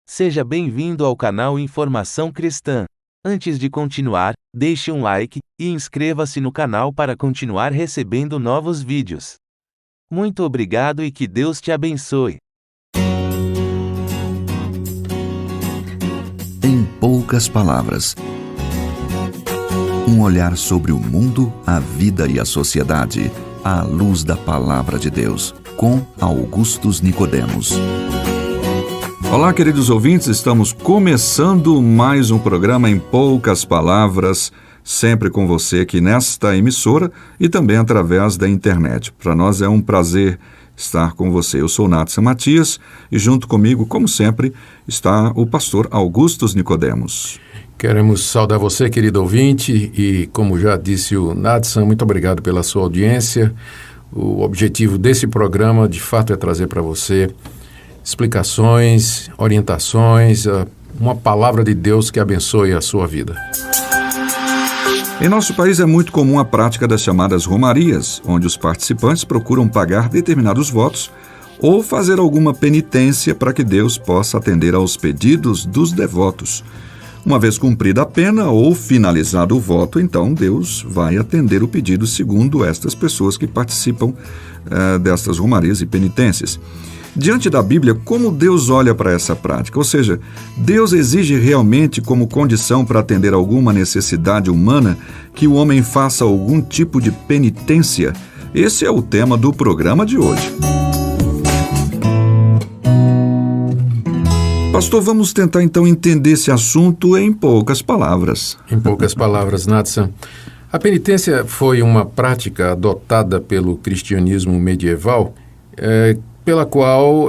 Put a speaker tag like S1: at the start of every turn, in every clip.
S1: Seja bem-vindo ao canal Informação Cristã. Antes de continuar, deixe um like e inscreva-se no canal para continuar recebendo novos vídeos. Muito obrigado e que Deus te abençoe.
S2: Em poucas palavras, um olhar sobre o mundo, a vida e a sociedade, à luz da Palavra de Deus, com Augustus Nicodemos.
S3: Olá, queridos ouvintes, estamos começando mais um programa Em Poucas Palavras, sempre com você aqui nesta emissora e também através da internet. Para nós é um prazer estar com você. Eu sou Nadson Matias e junto comigo, como sempre, está o pastor Augustus Nicodemos.
S4: Queremos saudar você, querido ouvinte, e como já disse o Nadson, muito obrigado pela sua audiência. O objetivo desse programa, de fato, é trazer para você explicações, orientações, uma palavra de Deus que abençoe a sua vida.
S3: Em nosso país é muito comum a prática das chamadas romarias, onde os participantes procuram pagar determinados votos ou fazer alguma penitência para que Deus possa atender aos pedidos dos devotos. Uma vez cumprida a pena ou finalizado o voto, então Deus vai atender o pedido segundo estas pessoas que participam destas romarias e penitências. Diante da Bíblia, como Deus olha para essa prática? Ou seja, Deus exige realmente como condição para atender alguma necessidade humana que o homem faça algum tipo de penitência? Esse é o tema do programa de hoje. Pastor, vamos tentar então entender esse assunto em poucas palavras.
S4: Em poucas palavras, Nadson. A penitência foi uma prática adotada pelo cristianismo medieval,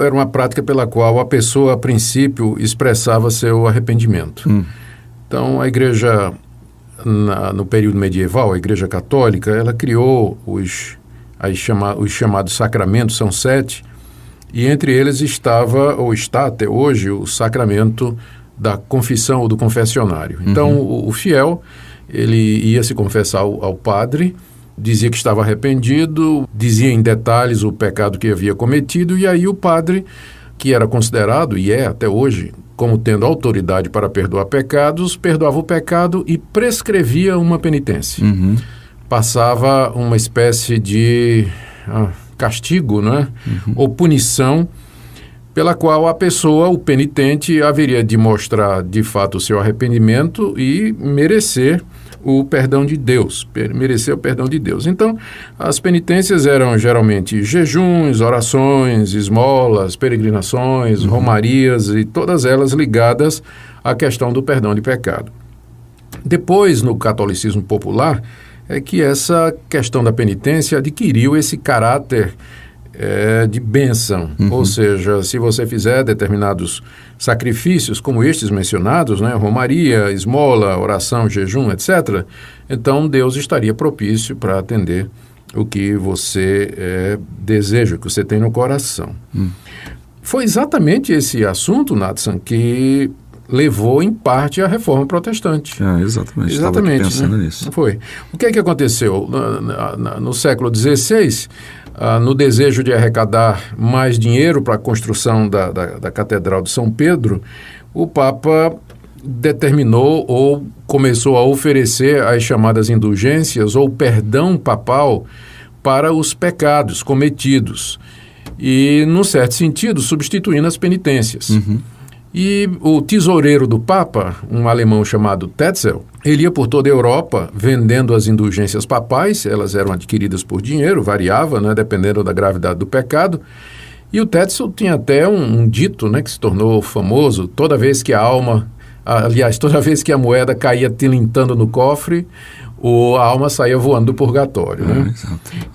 S4: era uma prática pela qual a pessoa, a princípio, expressava seu arrependimento. Então, a igreja, no período medieval, a igreja católica, ela criou os chamados sacramentos, são 7, e entre eles estava, ou está até hoje, o sacramento da confissão ou do confessionário. Então, o fiel, ele ia se confessar ao padre, dizia que estava arrependido, dizia em detalhes o pecado que havia cometido, e aí o padre, que era considerado, e é até hoje, como tendo autoridade para perdoar pecados, perdoava o pecado e prescrevia uma penitência. Passava uma espécie de castigo, né? Ou punição, pela qual a pessoa, o penitente, haveria de mostrar de fato o seu arrependimento e merecer o perdão de Deus, merecer o perdão de Deus. Então, as penitências eram geralmente jejuns, orações, esmolas, peregrinações, romarias e todas elas ligadas à questão do perdão de pecado. Depois, no catolicismo popular, é que essa questão da penitência adquiriu esse caráter de bênção, ou seja, se você fizer determinados sacrifícios como estes mencionados, né, romaria, esmola, oração, jejum, etc., então Deus estaria propício para atender o que você deseja, o que você tem no coração. Foi exatamente esse assunto, Nadson, que levou em parte à reforma protestante.
S3: Exatamente. Estava aqui pensando nisso.
S4: Foi. O que é que aconteceu? No século XVI, no desejo de arrecadar mais dinheiro para a construção da Catedral de São Pedro, o Papa determinou ou começou a oferecer as chamadas indulgências ou perdão papal para os pecados cometidos e, num certo sentido, substituindo as penitências. E o tesoureiro do Papa, um alemão chamado Tetzel, ele ia por toda a Europa vendendo as indulgências papais, elas eram adquiridas por dinheiro, variava, né, dependendo da gravidade do pecado. E o Tetzel tinha até um dito, né, que se tornou famoso: toda vez que toda vez que a moeda caía tilintando no cofre, a alma saía voando do purgatório. Né?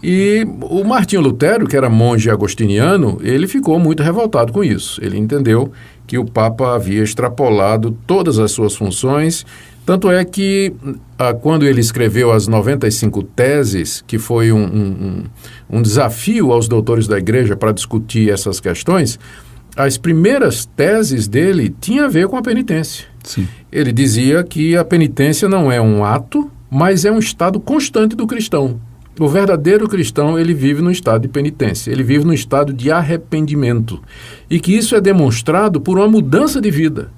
S4: E o Martinho Lutero, que era monge agostiniano, ele ficou muito revoltado com isso. Ele entendeu que o Papa havia extrapolado todas as suas funções, tanto é que quando ele escreveu as 95 teses, que foi um desafio aos doutores da igreja para discutir essas questões, as primeiras teses dele tinham a ver com a penitência.
S3: Sim.
S4: Ele dizia que a penitência não é um ato, mas é um estado constante do cristão. O verdadeiro cristão, ele vive no estado de penitência, ele vive no estado de arrependimento. E que isso é demonstrado por uma mudança de vida.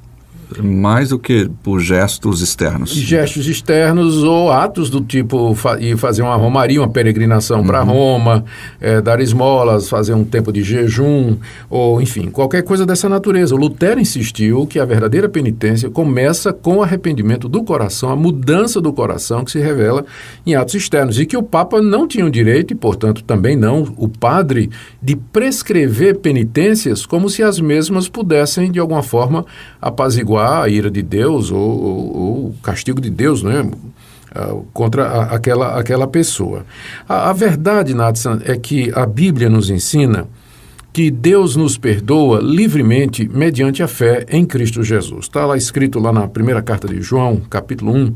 S3: Mais do que por gestos externos.
S4: Gestos externos ou atos do tipo ir fazer uma romaria, uma peregrinação para Roma, dar esmolas, fazer um tempo de jejum, ou enfim, qualquer coisa dessa natureza. O Lutero insistiu que a verdadeira penitência começa com o arrependimento do coração, a mudança do coração que se revela em atos externos, e que o Papa não tinha o direito, e portanto também não o padre, de prescrever penitências como se as mesmas pudessem de alguma forma apaziguar a ira de Deus ou o castigo de Deus, né, contra aquela pessoa. A verdade, Natsan, é que a Bíblia nos ensina que Deus nos perdoa livremente mediante a fé em Cristo Jesus. Está lá escrito lá na primeira carta de João, capítulo 1,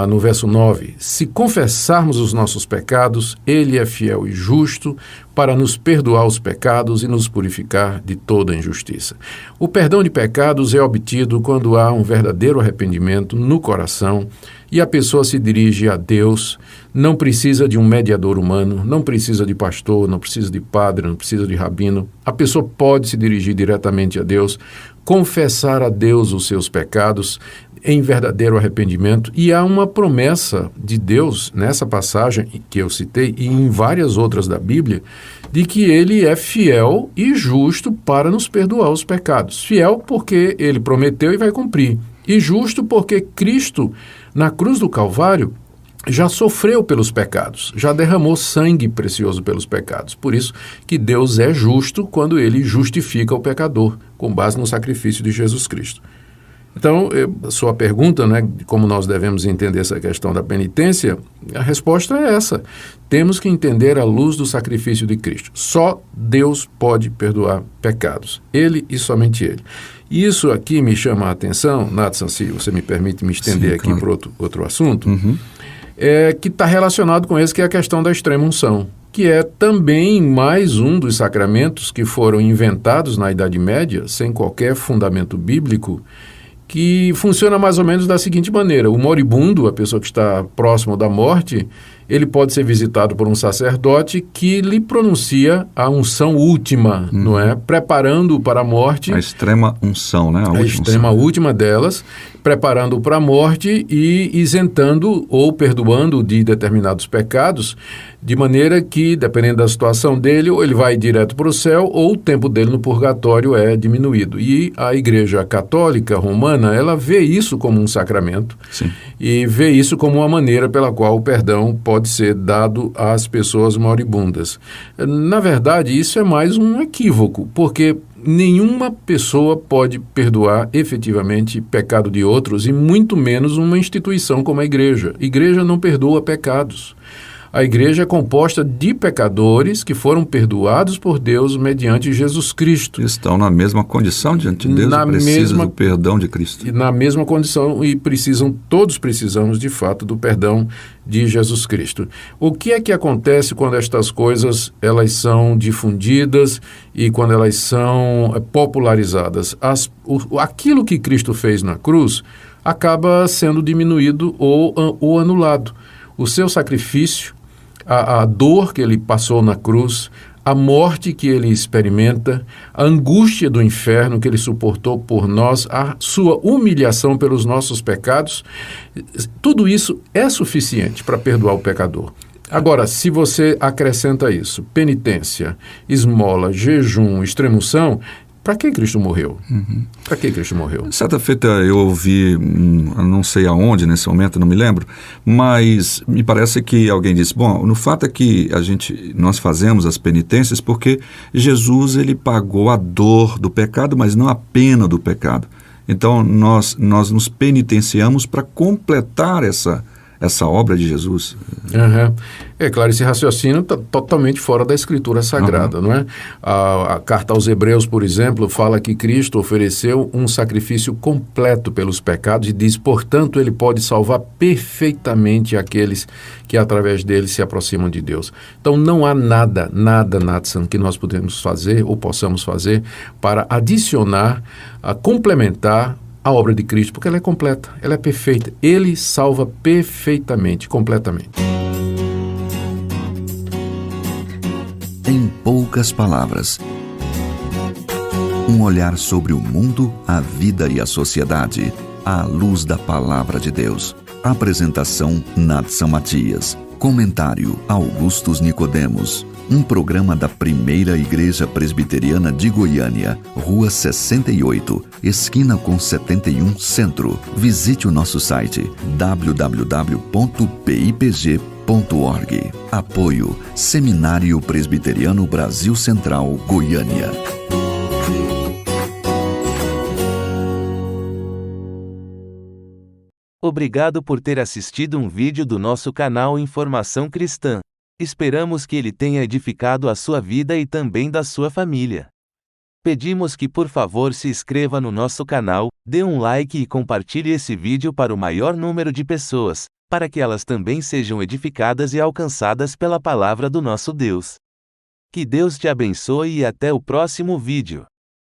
S4: no verso 9, se confessarmos os nossos pecados, Ele é fiel e justo para nos perdoar os pecados e nos purificar de toda injustiça. O perdão de pecados é obtido quando há um verdadeiro arrependimento no coração e a pessoa se dirige a Deus, não precisa de um mediador humano, não precisa de pastor, não precisa de padre, não precisa de rabino. A pessoa pode se dirigir diretamente a Deus, confessar a Deus os seus pecados em verdadeiro arrependimento, e há uma promessa de Deus nessa passagem que eu citei e em várias outras da Bíblia, de que Ele é fiel e justo para nos perdoar os pecados. Fiel porque Ele prometeu e vai cumprir, e justo porque Cristo, na cruz do Calvário, já sofreu pelos pecados, já derramou sangue precioso pelos pecados. Por isso que Deus é justo quando Ele justifica o pecador, com base no sacrifício de Jesus Cristo. Então, a sua pergunta, né, de como nós devemos entender essa questão da penitência, a resposta é essa. Temos que entender à luz do sacrifício de Cristo. Só Deus pode perdoar pecados. Ele e somente Ele. Isso aqui me chama a atenção, Natsan, se você me permite me estender aqui para outro assunto, que está relacionado com esse, que é a questão da extrema-unção, que é também mais um dos sacramentos que foram inventados na Idade Média, sem qualquer fundamento bíblico, que funciona mais ou menos da seguinte maneira. O moribundo, a pessoa que está próximo da morte, ele pode ser visitado por um sacerdote que lhe pronuncia a unção última, não é? Preparando-o para a morte. A
S3: extrema unção, né?
S4: A extrema última delas, preparando-o para a morte e isentando ou perdoando de determinados pecados, de maneira que, dependendo da situação dele, ou ele vai direto para o céu, ou o tempo dele no purgatório é diminuído. E a Igreja Católica Romana, ela vê isso como um sacramento.
S3: Sim.
S4: E vê isso como uma maneira pela qual o perdão pode ser dado às pessoas moribundas. Na verdade, isso é mais um equívoco, porque nenhuma pessoa pode perdoar efetivamente pecado de outros, e muito menos uma instituição como a igreja. A igreja não perdoa pecados. A igreja é composta de pecadores que foram perdoados por Deus mediante Jesus Cristo.
S3: Estão na mesma condição diante de Deus e precisam do perdão de Cristo.
S4: Na mesma condição, e todos precisamos de fato do perdão de Jesus Cristo. O que é que acontece quando estas coisas elas são difundidas e quando elas são popularizadas? Aquilo que Cristo fez na cruz acaba sendo diminuído ou anulado. O seu sacrifício, a dor que ele passou na cruz, a morte que ele experimenta, a angústia do inferno que ele suportou por nós, a sua humilhação pelos nossos pecados, tudo isso é suficiente para perdoar o pecador. Agora, se você acrescenta isso, penitência, esmola, jejum, extrema-unção, para que Cristo morreu? Para que Cristo morreu?
S3: Certa feita eu ouvi, não sei aonde nesse momento, não me lembro, mas me parece que alguém disse, bom, no fato é que nós fazemos as penitências porque Jesus ele pagou a dor do pecado, mas não a pena do pecado. Então nós nos penitenciamos para completar essa obra de Jesus.
S4: É claro, esse raciocínio está totalmente fora da Escritura Sagrada, não é? A carta aos Hebreus, por exemplo, fala que Cristo ofereceu um sacrifício completo pelos pecados e diz, portanto, ele pode salvar perfeitamente aqueles que através dele se aproximam de Deus. Então não há nada, Natsan, que nós podemos fazer ou possamos fazer para adicionar, complementar a obra de Cristo, porque ela é completa, ela é perfeita. Ele salva perfeitamente, completamente.
S2: poucas palavras. Um olhar sobre o mundo, a vida e a sociedade, à luz da Palavra de Deus. Apresentação: Nadson Matias. Comentário: Augustus Nicodemos. Um programa da Primeira Igreja Presbiteriana de Goiânia, Rua 68, esquina com 71, Centro. Visite o nosso site www.pipg.org. Apoio: Seminário Presbiteriano Brasil Central, Goiânia.
S1: Obrigado por ter assistido um vídeo do nosso canal Informação Cristã. Esperamos que ele tenha edificado a sua vida e também da sua família. Pedimos que por favor se inscreva no nosso canal, dê um like e compartilhe esse vídeo para o maior número de pessoas, para que elas também sejam edificadas e alcançadas pela palavra do nosso Deus. Que Deus te abençoe e até o próximo vídeo.